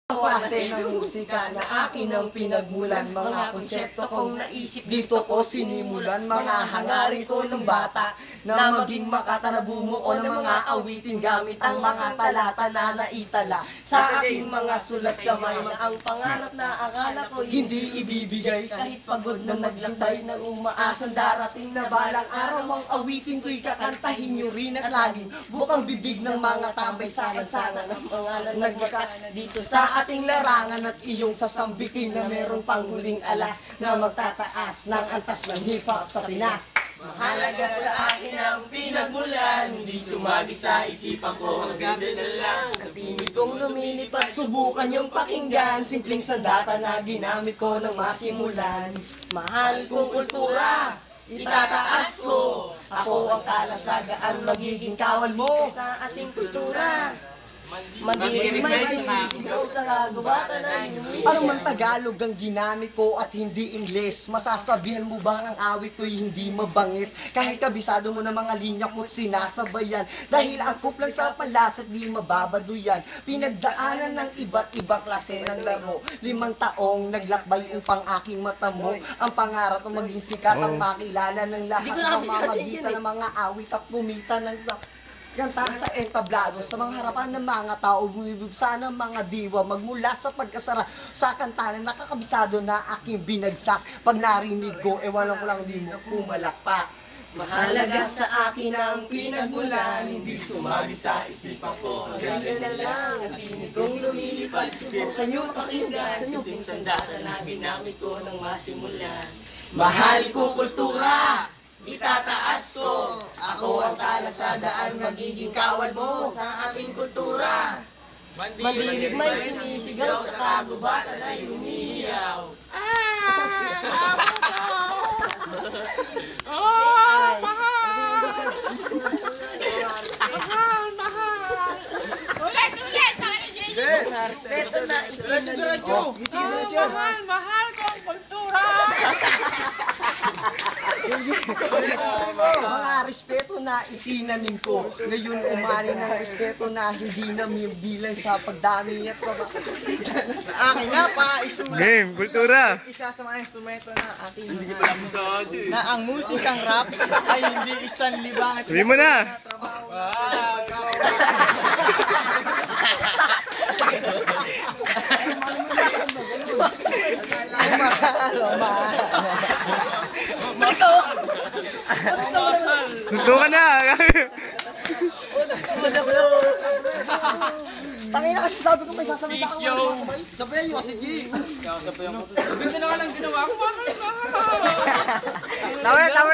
Klase ng musika na akin ang pinagmulan. Mga konsepto kong naisip dito ko sinimulan. Mga hangarin ko ng bata na maging makata na bumuo ng mga awitin gamit ang mga talata na naitala sa aking mga sulat kamay. Ang pangarap na akala ko Hindi ibibigay kahit pagod na naglakbay ng Umaasang darating na balang araw ang awitin ko'y kakantahin nyo rin at laging bukang bibig ng mga tambay sa kansana ng mga nagmaka dito sa ating larangan at iyong sasambitin na merong panghuling alas na magtataas ng antas ng hip-hop sa Pinas. mahalaga sa akin ang pinagmulan. Hindi sumagi sa isipan ko, ang ganda na lang. Sa pinig kong lumilipad, Subukan yung pakinggan, simpleng sandata na ginamit ko nang masimulan. mahal kong kultura, itataas ko. Ako ang kalasagaan, magiging kawal mo. Sa ating kultura, mandinig may sumisigaw sa kagubatan na yun. Ano man Tagalog ang ginamit ko at hindi Ingles? Masasabihan mo ba ang awit ko'y hindi mabangis? Kahit kabisado mo ng mga linya ko't sinasabayan. Dahil ang kuplan sa palasat di mababado yan. Pinagdaanan ng iba't ibang klase ng laro. 5 taong naglakbay upang aking matamo. Ang pangarap na maging sikat ang makilala ng lahat. Sa pamamagitan ng mga awit at kumita ng kanta sa entablado, sa mga harapan ng mga tao, bumibigsa ng mga diwa, magmula sa pagkasara sa kantanan, nakakabisado na aking binagsak. Pag narinig ko, ewan ko lang di mo pumalakpak. Mahalaga sa akin ang pinagmulan, hindi sumagi sa isipan ko. Ganyan na lang ang tinig kong lumilipad. Subukan nyo pakinggan, simpleng sandata na ginamit ko nang masimulan. Mahal ko kultura, Itataas ko, ako ang kalasadaan, magiging kawal mo. sa aming kultura. Mandinig may sumisigaw sa kagubatan ay umiiyaw. Respeto na Mahal ko ang kultura. Mga respeto na itinanim ko. Ngayon umani ng respeto na hindi na bilang sa pagdami at Akin nga pa, Game, kultura. isa sa mga instrumento na ating na ang musikang rap ay hindi isang libangan. Sabi mo na. Suntukan na. Tangina kasi sabi ko may sasabi sa akin. Sabihan nyo, sige. Ganda na ka lang ginawa ko. Tama na, tama